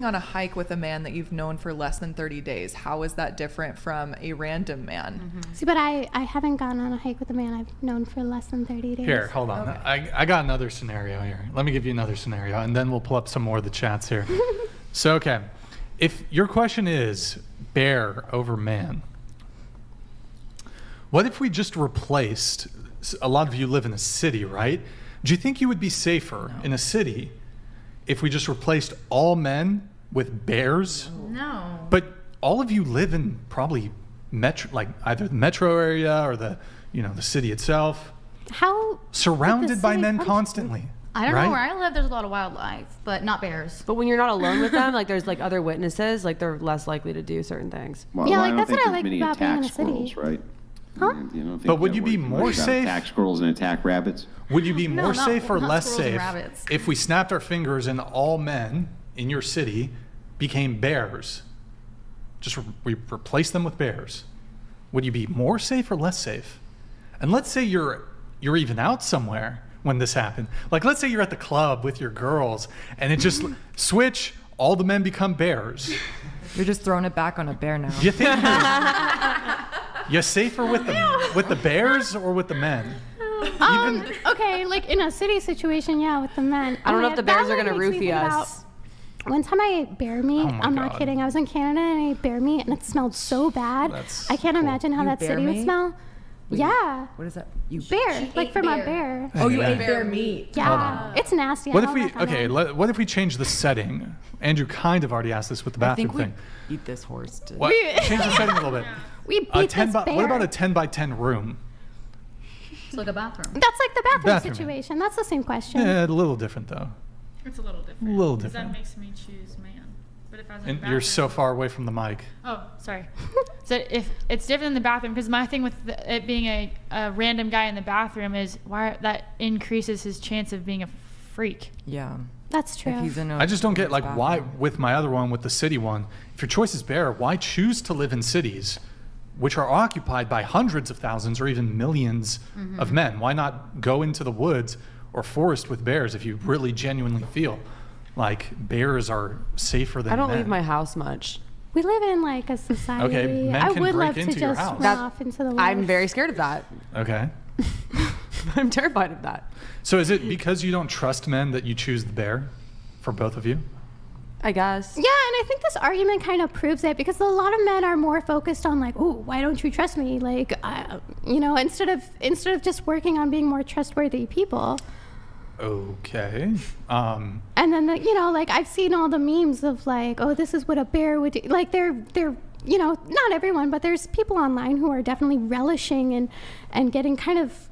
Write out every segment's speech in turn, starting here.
On a hike with a man that you've known for less than 30 days, how is that different from a random man? Mm-hmm. See, but I haven't gone on a hike with a man I've known for less than 30 days. Here, hold on. Okay. I got another scenario here. Let me give you another scenario, and then we'll pull up some more of the chats here. So, okay. If your question is bear over man, what if we just replaced, a lot of you live in a city, right? Do you think you would be safer in a city if we just replaced all men with bears? No. But all of you live in probably metro, like either the metro area or the city itself. How surrounded by men constantly. I don't know where I live. There's a lot of wildlife, but not bears. But when you're not alone with them, like there's like other witnesses, like they're less likely to do certain things. Well, yeah, I like don't that's think what I there's like many about being in a attack city. squirrels, right? Huh? But would you be more safe? Attack squirrels and attack rabbits? Would you be more safe or less safe rabbits. if we snapped our fingers and all men in your city became bears? Just we replace them with bears. Would you be more safe or less safe? And let's say you're even out somewhere when this happened. Like let's say you're at the club with your girls and it just switch, all the men become bears. You're just throwing it back on a bear now. You think you're safer with the bears or with the men? Okay, like in a city situation, yeah, with the men. I don't know if the bears are gonna roofie us. One time I ate bear meat. I'm not kidding. I was in Canada and I ate bear meat and it smelled so bad. I can't imagine how that city would smell. Yeah. What is that? Bear, like from a bear. Oh, you ate bear meat. Yeah, it's nasty. What if we change the setting? Andrew kind of already asked this with the bathroom thing. Eat this horse. Change the setting a little bit. We beat this bear. What about a 10 by 10 room? It's like a bathroom. That's like the bathroom situation. That's the same question. Yeah, a little different though. It's a little different. A little different. That makes me choose man. But if I was in the And bathroom, you're so far away from the mic. Oh, sorry. So if it's different in the bathroom, because my thing with it being a random guy in the bathroom is why that increases his chance of being a freak. Yeah. That's true. I just don't get like why with my other one, with the city one, if your choice is bear, why choose to live in cities which are occupied by hundreds of thousands or even millions of men? Why not go into the woods or forest with bears if you really genuinely feel like bears are safer than men? I don't leave my house much. We live in like a society. Okay, men I can would break love into to your just house. run off into the woods. I'm very scared of that. Okay. I'm terrified of that. So is it because you don't trust men that you choose the bear for both of you? I guess. Yeah, and I think this argument kind of proves it because a lot of men are more focused on like, oh, why don't you trust me? Like, instead of just working on being more trustworthy people. Okay. And then like I've seen all the memes of like, oh, this is what a bear would do. Like they're not everyone, but there's people online who are definitely relishing and getting kind of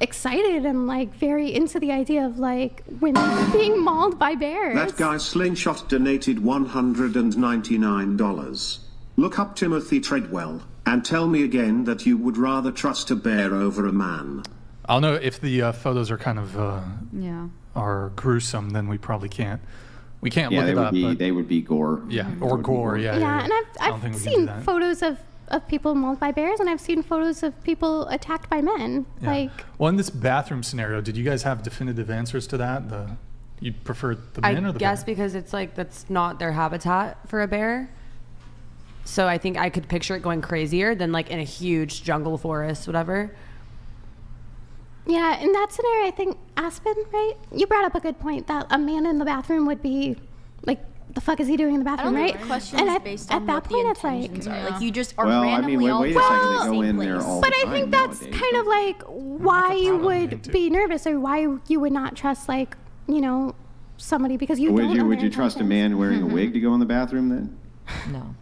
excited and like very into the idea of like women being mauled by bears. That guy Slingshot donated $199. Look up Timothy Treadwell and tell me again that you would rather trust a bear over a man. I'll know if the photos are kind of are gruesome, then we probably can't. We can't look it up. They would be gore. Yeah, or gore. Yeah. And I've seen photos of people mauled by bears, and I've seen photos of people attacked by men. Yeah. Well, in this bathroom scenario, did you guys have definitive answers to that? You prefer the men or the bear? I guess because it's like that's not their habitat for a bear. So I think I could picture it going crazier than like in a huge jungle forest, whatever. Yeah, in that scenario, I think Aspen, right? You brought up a good point that a man in the bathroom would be like, the fuck is he doing in the bathroom, right? And at that point, it's like you just are randomly all wait a second, they go in there all the time. But I think that's kind of like why you would be nervous or why you would not trust like somebody because you don't know. Would you trust a man wearing a wig to go in the bathroom then? No.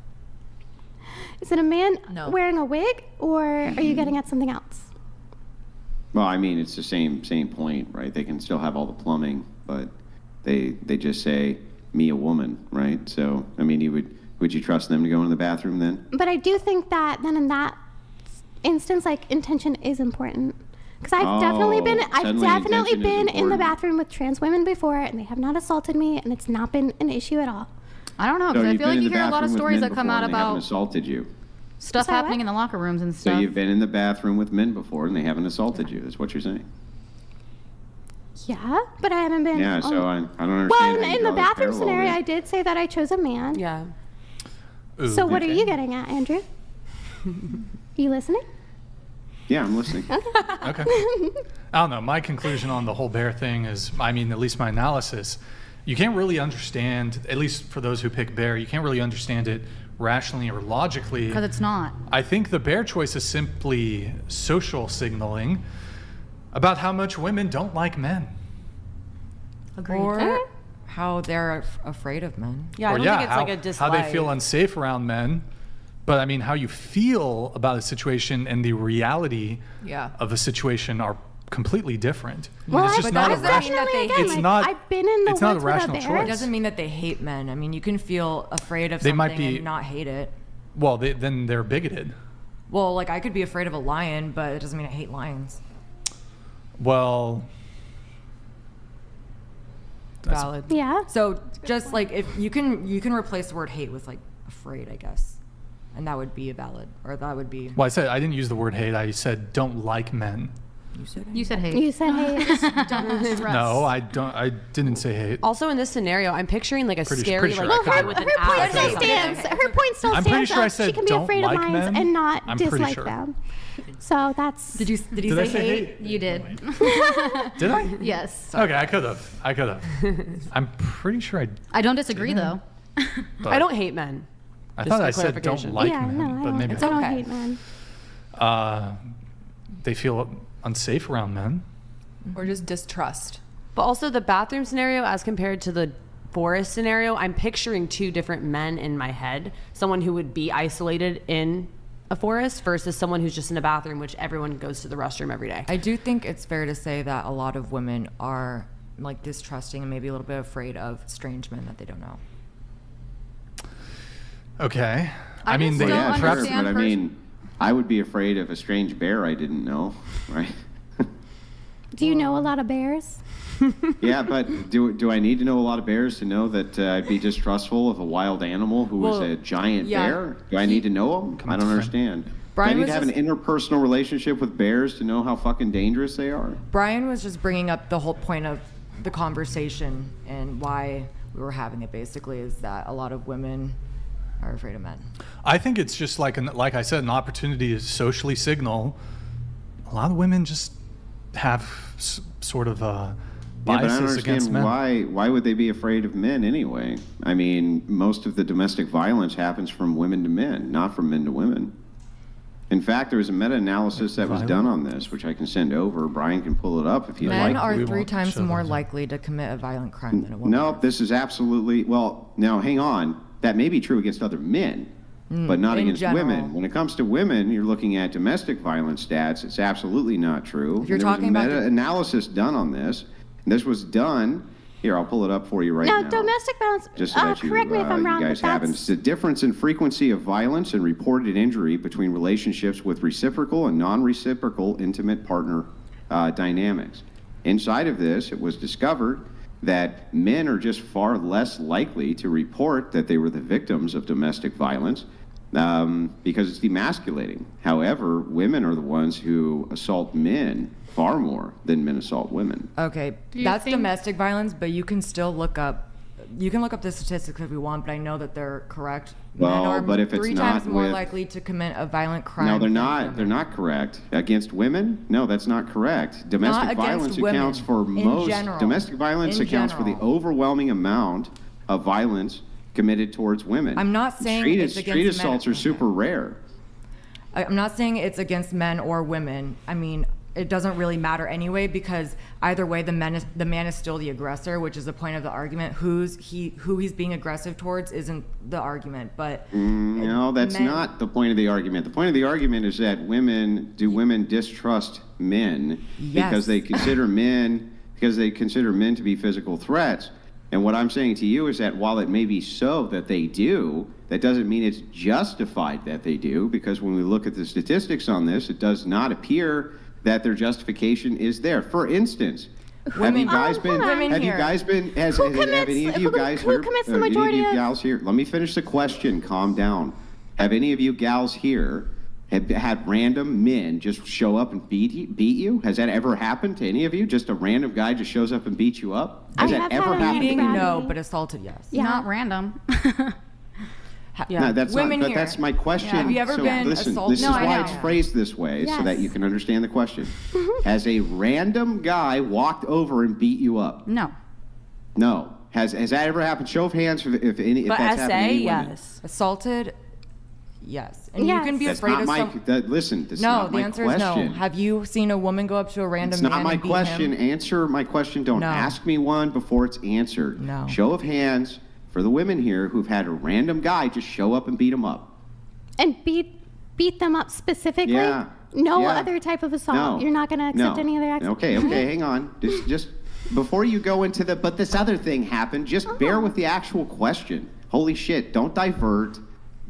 Is it a man wearing a wig or are you getting at something else? Well, I mean, it's the same point, right? They can still have all the plumbing, but they just say, me a woman, right? So, I mean, would you trust them to go in the bathroom then? But I do think that then in that instance, like, intention is important. Because I've definitely been in the bathroom with trans women before, and they have not assaulted me, and it's not been an issue at all. I don't know, because I feel like you hear a lot of stories that come out about assaulted you. Stuff happening in the locker rooms and stuff. So you've been in the bathroom with men before, and they haven't assaulted you. That's what you're saying. Yeah, but I haven't been. Yeah, so I don't understand. Well, how you in the draw this bathroom parallel scenario, there. I did say that I chose a man. Yeah. So what are Okay. you getting at, Andrew? You listening? Yeah, I'm listening. Okay. I don't know. My conclusion on the whole bear thing is, I mean, at least my analysis, you can't really understand, at least for those who pick bear, you can't really understand it rationally or logically. Because it's not. I think the bear choice is simply social signaling about how much women don't like men. Agreed. Or how they're afraid of men. Yeah, I Or don't think it's like a dislike. how they feel unsafe around men. But I mean, how you feel about a situation and the reality Yeah. of a situation are completely different. Well, it's just not a does that mean rational. that they again, It's like, not- I've been in the it's not a woods with rational a bear. choice. It doesn't mean that they hate men. I mean, you can feel afraid of They something might be- and not hate it. Well, then they're bigoted. Well, like I could be afraid of a lion, but it doesn't mean I hate lions. Well, that's- Valid. Yeah. So just like if you can replace the word hate with like afraid, I guess, and that would be a valid, or that would be. Well, I didn't use the word hate. I said don't like men. You said hate. You said hate. You said hey. No, I don't. I didn't say hate. Also, in this scenario, I'm picturing like a Pretty scary sure like I guy could. with Her an point axe. still stands. Her point still I'm pretty stands. sure I up. said She can be don't afraid like of lions men. and not I'm pretty dislike sure. them. So that's. Did you Did I say say hate? hate? You did. Did I? Yes. Okay, I could have. I'm pretty sure I. I don't disagree, though. But I don't hate men. I just thought for I said don't clarification. like yeah, men, no, I but don't, maybe I don't okay. hate men. they feel unsafe around men. Or just distrust. But also the bathroom scenario as compared to the forest scenario, I'm picturing two different men in my head. Someone who would be isolated in a forest versus someone who's just in a bathroom, which everyone goes to the restroom every day. I do think it's fair to say that a lot of women are like distrusting and maybe a little bit afraid of strange men that they don't know. Okay. I mean, just they don't Yeah, sure, perhaps. understand but I mean, I would be afraid of a strange bear I didn't know, right? Do you know a lot of bears? Yeah, but do I need to know a lot of bears to know that I'd be distrustful of a wild animal who was Well, a giant yeah. bear? Do I need to know them? I don't on, understand. Do I Brian need was to have an just- interpersonal relationship with bears to know how fucking dangerous they are? Brian was just bringing up the whole point of the conversation and why we were having it. Basically, is that a lot of women are afraid of men. I think it's just like I said, an opportunity to socially signal. A lot of women just have sort of Yeah, but I biases don't against understand men. why would they be afraid of men anyway? I mean, most of the domestic violence happens from women to men, not from men to women. In fact, there was a meta-analysis that was done on this, which I can send over. Brian can pull it up if you'd Men like. are we 3 won't times show more those. likely to commit a violent crime than a woman. No, this is absolutely, well, now hang on. That may be true against other men, but not in against general. women. When it comes to women, you're looking at domestic violence stats. It's absolutely not true. If you're And talking there about was a meta-analysis done on this, and this was done. Here, I'll pull it up for you right No, now. domestic violence. Just so that you, correct me if I'm wrong, you but guys have it. It's that's the difference in frequency of violence and reported injury between relationships with reciprocal and non-reciprocal intimate partner dynamics. Inside of this, it was discovered that men are just far less likely to report that they were the victims of domestic violence because it's demasculating. However, women are the ones who assault men far more than men assault women. Okay, Do you that's think- domestic violence, but you can still look up. You can look up the statistics if you want, but I know that they're correct. Men Well, are but if it's 3 not times more with- likely to commit a violent crime. No, they're than not. women. They're not correct. Against women? No, that's not correct. Domestic against violence women, accounts for in most. general. Domestic violence In accounts for the general. overwhelming amount of violence committed towards women. I'm not saying street, it's street against men. assaults are Okay. super rare. I'm not saying it's against men or women. I mean, it doesn't really matter anyway because either way, the man is still the aggressor, which is the point of the argument. Who he's being aggressive towards isn't the argument, but No, that's men- not the point of the argument. The point of the argument is that women distrust men Yes. because they consider men to be physical threats. And what I'm saying to you is that while it may be so that they do, that doesn't mean it's justified that they do, because when we look at the statistics on this, it does not appear that their justification is there. For instance, have you guys been? Women Have you here. guys been? Have any of you guys who here? commits the any of majority you of- gals here? Let me finish the question. Calm down. Have any of you gals here have had random men just show up and beat you? Has that ever happened to any of you? Just a random guy just shows up and beats you up? Has that ever happened? Beating, no, but assaulted, yes. Yeah. Not random. No, that's Women not, but here. that's my question. Have you ever been listen, assaulted? this is why it's phrased this way, so that you can understand the question. Has a random guy walked over and beat you up? No. No. Has that ever happened? Show of hands if that's happened to any women. yes. Assaulted, yes. And you Yes. can be That's afraid not of my. some. Listen, that's No, not the my answer question. is no. Have you seen a woman go up to a random It's man not my and beat question. him? Answer my question. Don't No. ask me one before it's answered. No. Show of hands for the women here who've had a random guy just show up and beat them up. And beat them up specifically? Yeah. No Yeah. other type of assault. No. You're not going to accept No. any other action. Okay, hang on. Just before you go into but this other thing happened, just bear with the actual question. Holy shit, don't divert.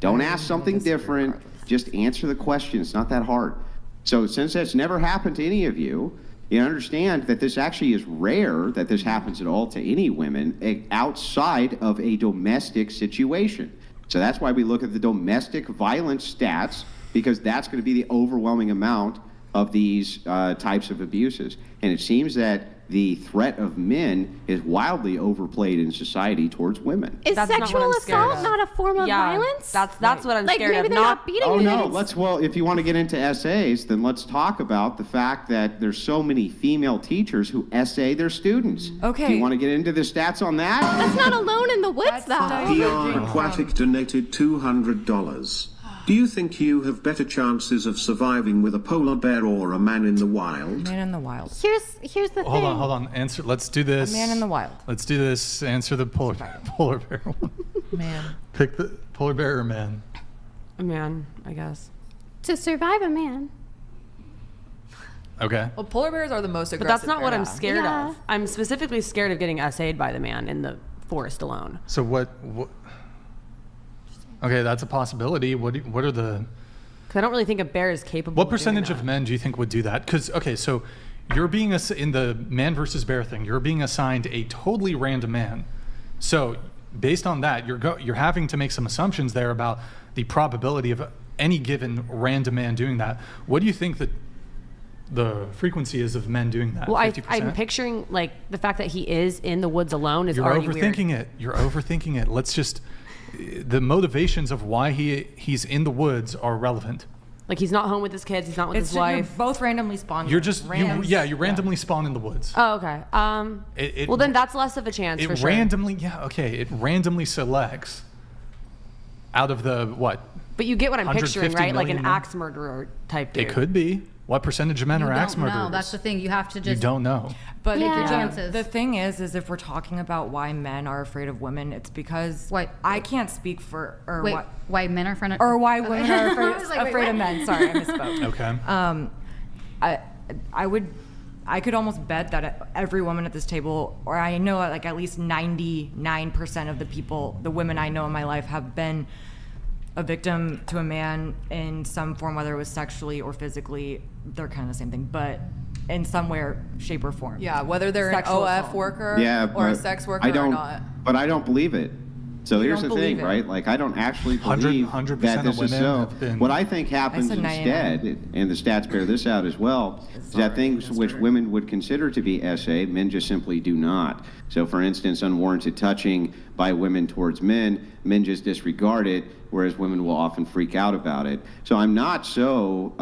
Don't ask something different. Just answer the question. It's not that hard. So since that's never happened to any of you, you understand that this actually is rare that this happens at all to any women outside of a domestic situation. So that's why we look at the domestic violence stats, because that's going to be the overwhelming amount of these types of abuses. And it seems that the threat of men is wildly overplayed in society towards women. Is That's not what sexual I'm scared assault of. not a form of violence? That's what I'm like scared maybe of. they're not beating Oh you. no, but if you want to get into essays, then let's talk about the fact that there's so many female teachers who essay their students. Okay. Do you want to get into the stats on that? That's not alone in the woods, though. PR Aquatic donated $200. Do you think you have better chances of surviving with a polar bear or a man in the wild? Man in the wild. Here's the thing. Hold on. Answer. Let's do this. A man in the wild. Let's do this. Answer the polar bear one. Man. Pick the polar bear or man. A man, I guess. To survive a man. Okay. Well, polar bears are the most But aggressive. that's not what I'm yeah. scared Yeah. of. I'm specifically scared of getting essayed by the man in the forest alone. So what okay, that's a possibility. What are the Because I don't really think a bear is capable. what of doing percentage that. of men do you think would do that? Because okay, so you're being in the man versus bear thing. You're being assigned a totally random man. So based on that, you're having to make some assumptions there about the probability of any given random man doing that. What do you think that the frequency is of men doing that? Well, 50%? I'm picturing like the fact that he is in the woods alone is You're already overthinking weird. it. You're overthinking it. Let's just the motivations of why he's in the woods are relevant. Like he's not home with his kids. He's not with It's his just, wife. you're both randomly spawned. You're just Random. you randomly spawn in the woods. Oh, okay. Well, then that's less of a chance for It sure. randomly it randomly selects out of the what? But you get what I'm picturing, 150 right? Like an million men? axe murderer type dude. It could be. What percentage of men are axe murderers? No, that's the thing. You have to You just don't know. But Yeah. chances. the thing is if we're talking about why men are afraid of women, it's because I can't speak for wait. Why men are afraid of why women are afraid, I was like, wait, afraid of what? men. Sorry, I misspoke. Okay. I could almost bet that every woman at this table, or I know like at least 99% of the people, the women I know in my life, have been a victim to a man in some form, whether it was sexually or physically. They're kind of the same thing, but in some way, shape, or form. Yeah, whether they're an Sexual OF assault. worker Yeah, or a but sex worker I don't, or not. But I don't believe it. So here's the don't thing, believe it. right? Like I don't actually 100% believe that this of is women so. have been- What I think happens said 99. instead, and the stats bear this out as well, is that things which women would consider to be SA, men just simply do not. So for instance, unwarranted touching by women towards men just disregard it, whereas women will often freak out about it. So I'm not so,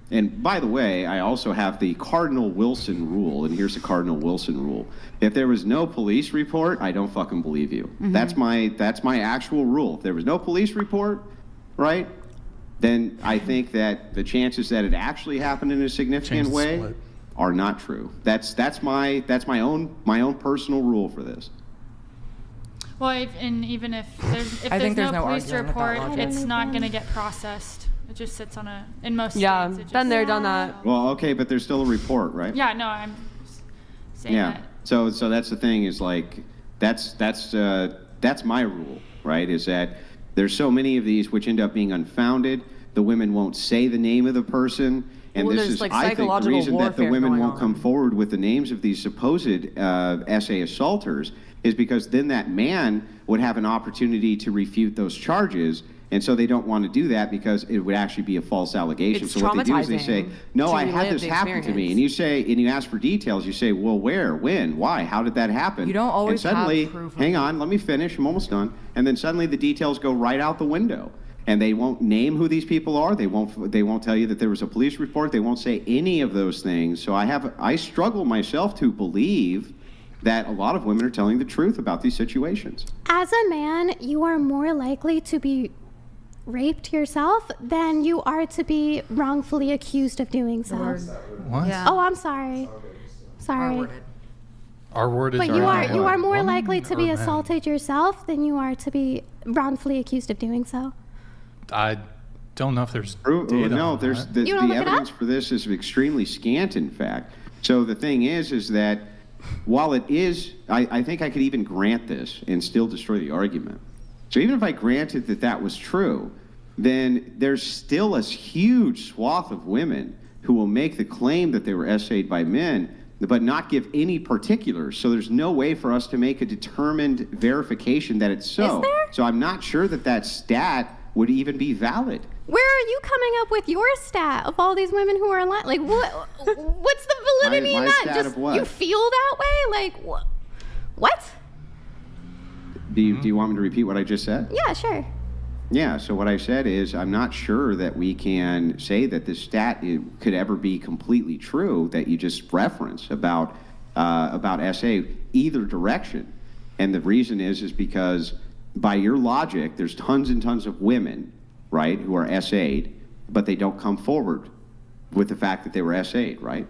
and by the way, I also have the Cardinal Wilson rule, and here's the Cardinal Wilson rule. If there was no police report, I don't fucking believe you. That's my actual rule. If there was no police report, right, then I think that the chances that it actually happened in a significant Chances way split. are not true. That's my own personal rule for this. Well, even if I think there's there's no no police arguing with that report, logic. it's not going to get processed. It just sits on in most Yeah, states. It just, been there, done that. Well, okay, but there's still a report, right? Yeah, no, I'm saying Yeah. that. So that's the thing is like that's my rule, right? Is that there's so many of these which end up being unfounded. The women won't say the name of the person, and Well, this there's, is like, I think the psychological reason that the warfare women going won't on. come forward with the names of these supposed essay assaulters is because then that man would have an opportunity to refute those charges, And so they don't want to do that because it would actually be a false allegation. It's so what they do is they say, traumatizing no, to I had relive this the happen to me. experience. And you ask for details. You say, well, where, when, why, how did that happen? You don't always and suddenly, have proof of hang it. on, let me finish. I'm almost done. And then suddenly the details go right out the window. And they won't name who these people are. They won't tell you that there was a police report. They won't say any of those things. So I struggle myself to believe that a lot of women are telling the truth about these situations. As a man, you are more likely to be raped yourself than you are to be wrongfully accused of doing so. What? Yeah. Oh, I'm sorry. Sorry. R-worded. Our word is But our you bond. are more Woman likely to or be man? assaulted yourself than you are to be wrongfully accused of doing so. I don't know if there's No, data on there's that. the You wanna look it evidence up? for this is extremely scant, in fact. So the thing is that while it is, I think I could even grant this and still destroy the argument. So even if I granted that that was true, then there's still a huge swath of women who will make the claim that they were essayed by men, but not give any particulars. So there's no way for us to make a determined verification that it's so. Is there? So I'm not sure that that stat would even be valid. Where are you coming up with your stat of all these women who are alive? Like, what's the validity My in that? stat Just of what? you feel that way? Like, what? Do you want me to repeat what I just said? Yeah, sure. Yeah, so what I said is I'm not sure that we can say that this stat could ever be completely true that you just reference about SA either direction. And the reason is because by your logic, there's tons and tons of women, right, who are SA'd, but they don't come forward with the fact that they were SA'd, right?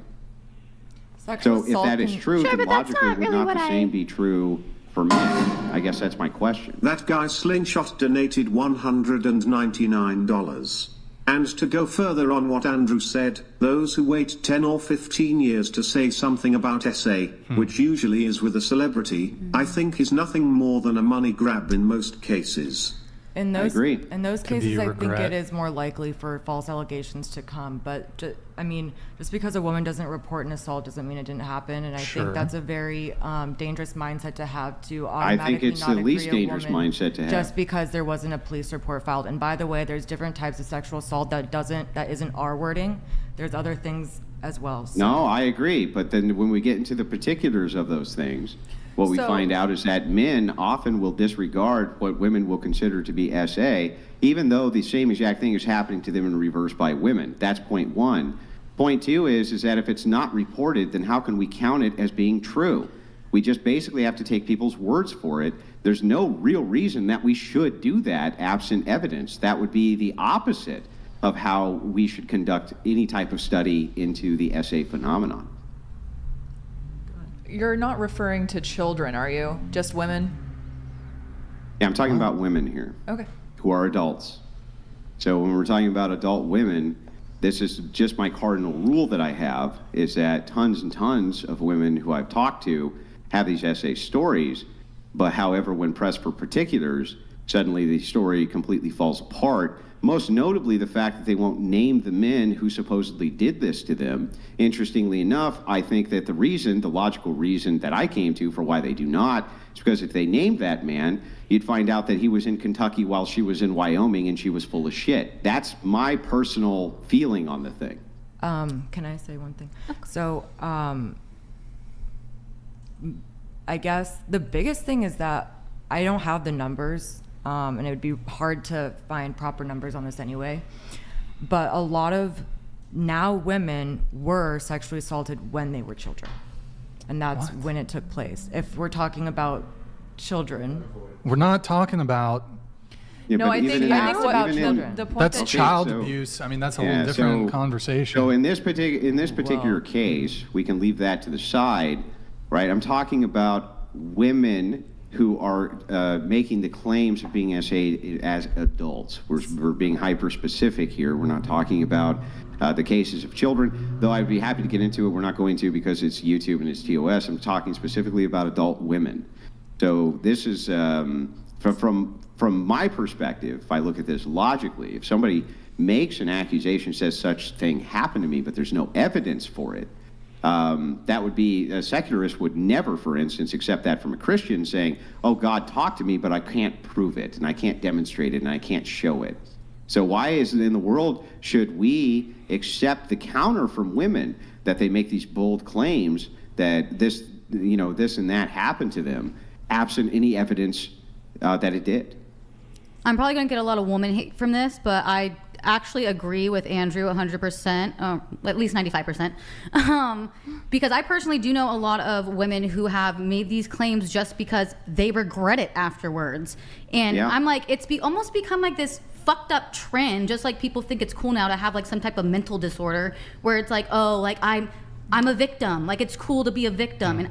Sexual So if assault that is can- true, Sure, then but that's logically not would really not what the same be true for men? I guess that's my question. That guy Slingshot donated $199. And to go further on what Andrew said, those who wait 10 or 15 years to say something about SA, which usually is with a celebrity, I think is nothing more than a money grab in most cases. In those, agree. In those Could cases, be I think regret. it is more likely for false allegations to come. But just because a woman doesn't report an assault doesn't mean it didn't happen. And I Sure. think that's a very dangerous mindset to have to I automatically think it's not the agree least a dangerous woman mindset to have. just because there wasn't a police report filed. And by the way, there's different types of sexual assault that isn't R wording. There's other things as well. So. No, I agree. But then when we get into the particulars of those things, what we So- find out is that men often will disregard what women will consider to be SA, even though the same exact thing is happening to them in reverse by women. That's point one. Point two is that if it's not reported, then how can we count it as being true? We just basically have to take people's words for it. There's no real reason that we should do that absent evidence. That would be the opposite of how we should conduct any type of study into the SA phenomenon. You're not referring to children, are you? Just women? Yeah, I'm talking about women here Okay. who are adults. So when we're talking about adult women, this is just my cardinal rule that I have, is that tons and tons of women who I've talked to have these SA stories, but however, when pressed for particulars, suddenly the story completely falls apart. Most notably, the fact that they won't name the men who supposedly did this to them. Interestingly enough, I think that the logical reason that I came to for why they do not, is because if they named that man, you'd find out that he was in Kentucky while she was in Wyoming and she was full of shit. That's my personal feeling on the thing. Can I say one thing? So, I guess the biggest thing is that I don't have the numbers, and it would be hard to find proper numbers on this anyway. But a lot of now women were sexually assaulted when they were children. And that's What? when it took place. If we're talking about children, We're not talking about Yeah, No, but I even think in- I think about even in- children. the point that's that child so- abuse. I mean, that's a Yeah, whole different so- conversation. So in this particular case, we can leave that to the side, right? I'm talking about women who are making the claims of being SA as adults. We're being hyper specific here. We're not talking about the cases of children, though I'd be happy to get into it. We're not going to because it's YouTube and it's TOS. I'm talking specifically about adult women. So this is from my perspective. If I look at this logically, if somebody makes an accusation, says such thing happened to me, but there's no evidence for it, that would be, a secularist would never, for instance, accept that from a Christian saying, oh, God talked to me, but I can't prove it, and I can't demonstrate it, and I can't show it. So why is it in the world should we accept the counter from women that they make these bold claims that this and that happened to them, absent any evidence that it did? I'm probably going to get a lot of woman hate from this, but I actually agree with Andrew 100%, at least 95%, because I personally do know a lot of women who have made these claims just because they regret it afterwards. And I'm like, it's almost become like this fucked up trend, just like people think it's cool now to have like some type of mental disorder where it's like, oh, like I'm a victim, like it's cool to be a victim, and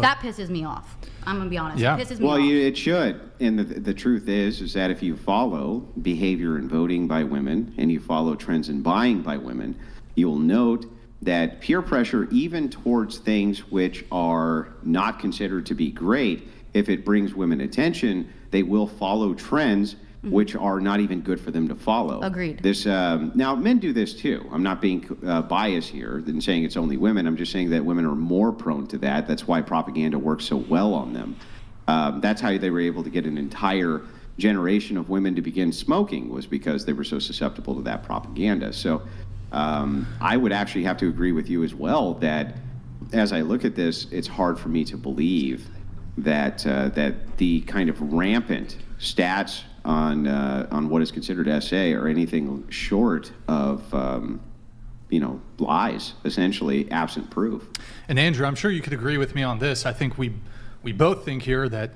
that pisses me off. I'm gonna be honest. Yeah. It pisses me off. It should. And the truth is that if you follow behavior in voting by women and you follow trends in buying by women, you'll note that peer pressure, even towards things which are not considered to be great, if it brings women attention, they will follow trends which are not even good for them to follow. Agreed. This now, men do this too. I'm not being biased here and saying it's only women. I'm just saying that women are more prone to that. That's why propaganda works so well on them. That's how they were able to get an entire generation of women to begin smoking, was because they were so susceptible to that propaganda. So I would actually have to agree with you as well that as I look at this, it's hard for me to believe that that the kind of rampant stats on what is considered SA are anything short of lies, essentially, absent proof. And Andrew, I'm sure you could agree with me on this. I think we both think here that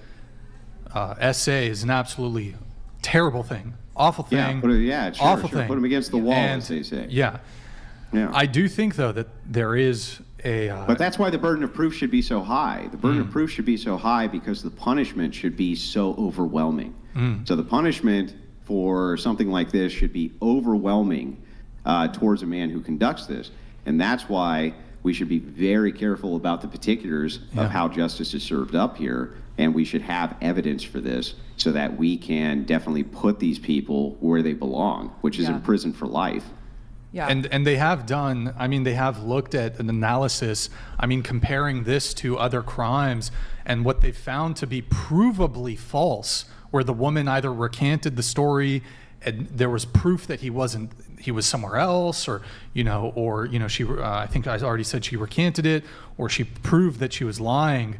SA is an absolutely terrible thing, awful thing. Awful thing. Put them against the wall, as they say. Yeah. I do think though that there is but that's why the burden of proof should be so high. The burden of proof should be so high because the punishment should be so overwhelming. So the punishment for something like this should be overwhelming towards a man who conducts this. And that's why we should be very careful about the particulars of how justice is served up here. And we should have evidence for this so that we can definitely put these people where they belong, which is in prison for life. Yeah. And they have done, they have looked at an analysis, comparing this to other crimes, and what they found to be provably false, where the woman either recanted the story and there was proof that he was somewhere else, or she, I think I already said she recanted it, or she proved that she was lying.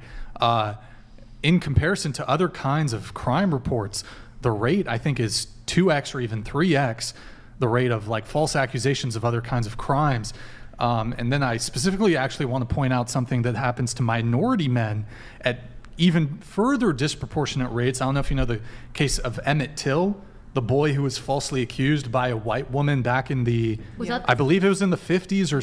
In comparison to other kinds of crime reports, the rate, I think, is 2x or even 3x the rate of like false accusations of other kinds of crimes. And then I specifically actually want to point out something that happens to minority men at even further disproportionate rates. I don't know if you know the case of Emmett Till, the boy who was falsely accused by a white woman back in I believe it was in the 50s or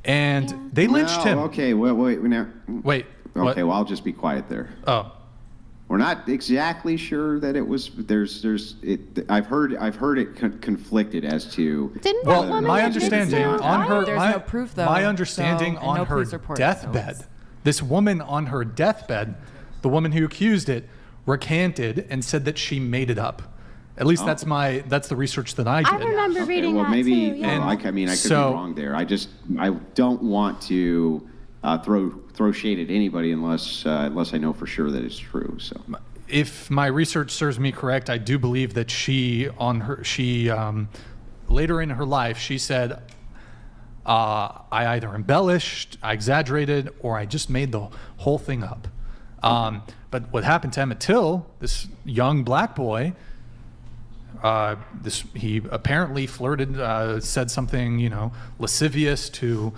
and they lynched him. Okay, wait. Wait. Okay, well, I'll just be quiet there. Oh. We're not exactly sure that it was. I've heard it conflicted as to. My understanding on her. There's no proof, though. My understanding on her deathbed, this woman on her deathbed, the woman who accused it, recanted and said that she made it up. At least that's the research that I did. I remember reading that maybe, too. Yeah. I could be wrong there. I don't want to throw shade at anybody unless I know for sure that it's true. So, if my research serves me correct, I do believe that she later in her life she said, I either embellished, I exaggerated, or I just made the whole thing up. But what happened to Emmett Till, this young black boy, he apparently flirted, said something lascivious to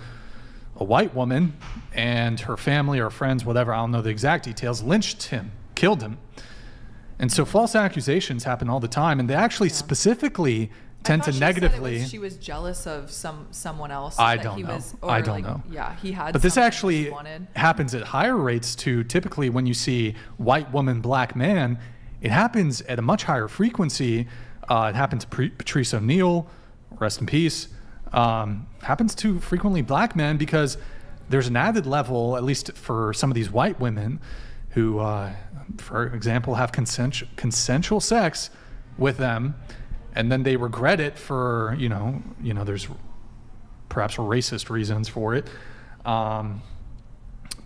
a white woman, and her family or friends, whatever, I don't know the exact details, lynched him, killed him. And so false accusations happen all the time, and they actually specifically tend to negatively. She was jealous of someone else. I don't know. I don't know. Yeah, he had. But this actually happens at higher rates too. Typically, when you see white woman, black man, it happens at a much higher frequency. It happened to Patrice O'Neill, rest in peace. Happens to frequently black men because there's an added level, at least for some of these white women who, for example, have consensual sex with them, and then they regret it for, there's perhaps racist reasons for it.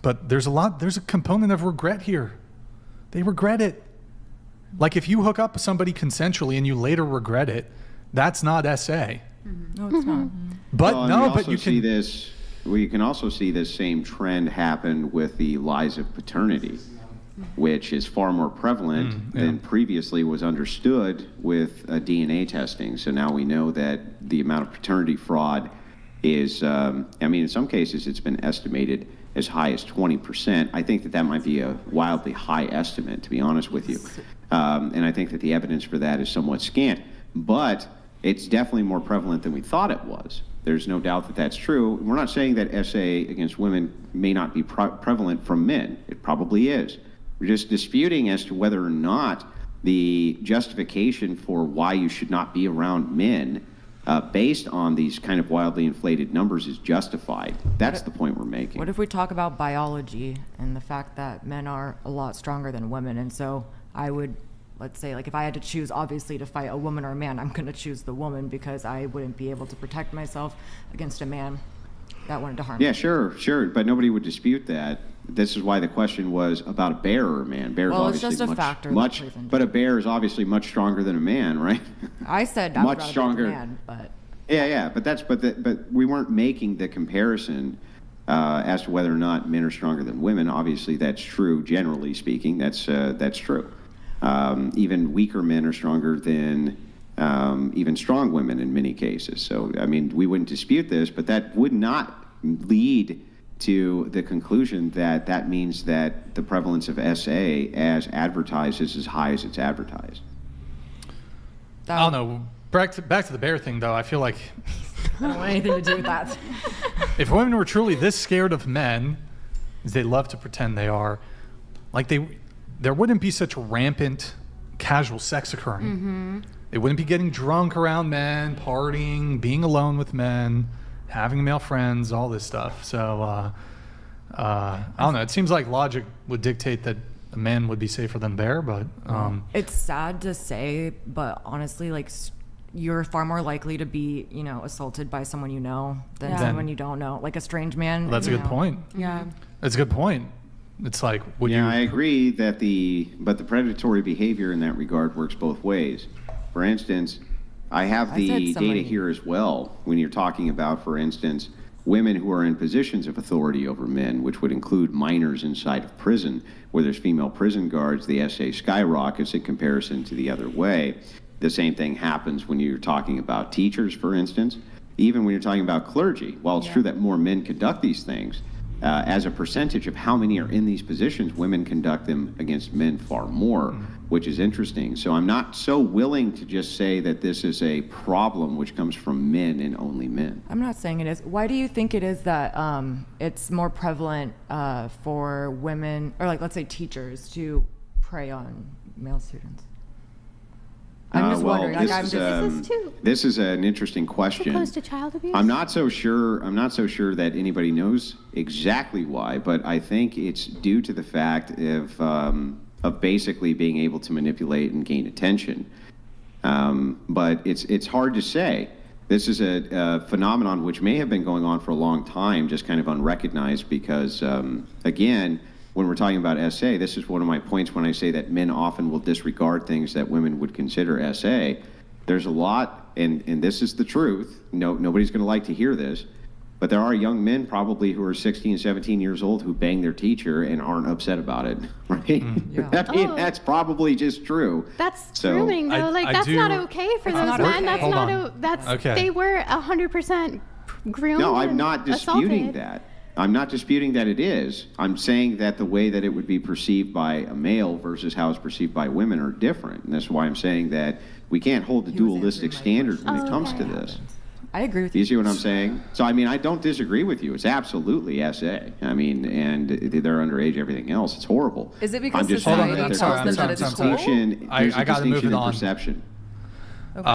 But there's a component of regret here. They regret it. Like if you hook up with somebody consensually and you later regret it, that's not SA. No, it's not. But Well, and no, we but also you see can. this. We can also see this same trend happen with the lies of paternity, which is far more prevalent than previously was understood with DNA testing. So now we know that the amount of paternity fraud is, I mean, in some cases it's been estimated as high as 20%. I think that might be a wildly high estimate, to be honest with you. And I think that the evidence for that is somewhat scant. But it's definitely more prevalent than we thought it was. There's no doubt that that's true. We're not saying that SA against women may not be prevalent from men. It probably is. We're just disputing as to whether or not the justification for why you should not be around men based on these kind of wildly inflated numbers is justified. That's the point we're making. What if we talk about biology and the fact that men are a lot stronger than women? And so I would, let's say, like if I had to choose, obviously, to fight a woman or a man, I'm going to choose the woman because I wouldn't be able to protect myself against a man that wanted to harm me. Yeah, sure. But nobody would dispute that. This is why the question was about a bear or a man. Bear is Well, it's obviously just a factor that much, plays into but a it. bear is obviously much stronger than a man, right? I said I would much rather be stronger. a man, but Yeah, but we weren't making the comparison as to whether or not men are stronger than women. Obviously, that's true. Generally speaking, that's true. Even weaker men are stronger than even strong women in many cases. So, I mean, we wouldn't dispute this, but that would not lead to the conclusion that that means that the prevalence of SA as advertised is as high as it's advertised. I don't know. Back to the bear thing, though. I feel like I don't want anything to do with that. if women were truly this scared of men, as they love to pretend they are, like there wouldn't be such rampant casual sex occurring. They wouldn't be getting drunk around men, partying, being alone with men, having male friends, all this stuff. So I don't know. It seems like logic would dictate that a man would be safer than a bear, but It's sad to say, but honestly, like you're far more likely to be, assaulted by someone you know than Yeah. someone you don't know, like a strange man. that's a good point. Yeah. That's a good point. It's like, would you? I agree that but the predatory behavior in that regard works both ways. For instance, I have I the said data somebody- here as well when you're talking about, for instance, women who are in positions of authority over men, which would include minors inside of prison, where there's female prison guards, the SA skyrockets in comparison to the other way. The same thing happens when you're talking about teachers, for instance. Even when you're talking about clergy, while it's true that more men conduct these things, as a percentage of how many are in these positions, women conduct them against men far more, which is interesting. So I'm not so willing to just say that this is a problem which comes from men and only men. I'm not saying it is. Why do you think it is that it's more prevalent for women, or like let's say teachers, to prey on male students? I'm just Well, wondering. Like, this I'm is, just. this is an interesting question. Too close to child abuse? I'm not so sure that anybody knows exactly why, but I think it's due to the fact of basically being able to manipulate and gain attention. But it's hard to say. This is a phenomenon which may have been going on for a long time, just kind of unrecognized because, again, when we're talking about SA, this is one of my points when I say that men often will disregard things that women would consider SA. There's a lot, and this is the truth. Nobody's going to like to hear this, but there are young men probably who are 16, 17 years old who bang their teacher and aren't upset about it, right? Yeah. I mean, Oh. that's probably just true. That's So, grooming, though. That's not okay for It's those not men. okay. That's Hold not. on. That's Okay. They were 100% groomed. No, I'm and not disputing assaulted. that. I'm not disputing that it is. I'm saying that the way that it would be perceived by a male versus how it's perceived by women are different. And that's why I'm saying that we can't hold the He was dualistic answering my standard when it comes to this. I agree with Do you you. see what I'm saying? So, I mean, I don't disagree with you. It's absolutely SA. I mean, and they're underage, everything else. It's horrible. Is it because I'm just society saying that tells there's them a that it's cool? distinction. I There's a gotta move distinction it in on. perception.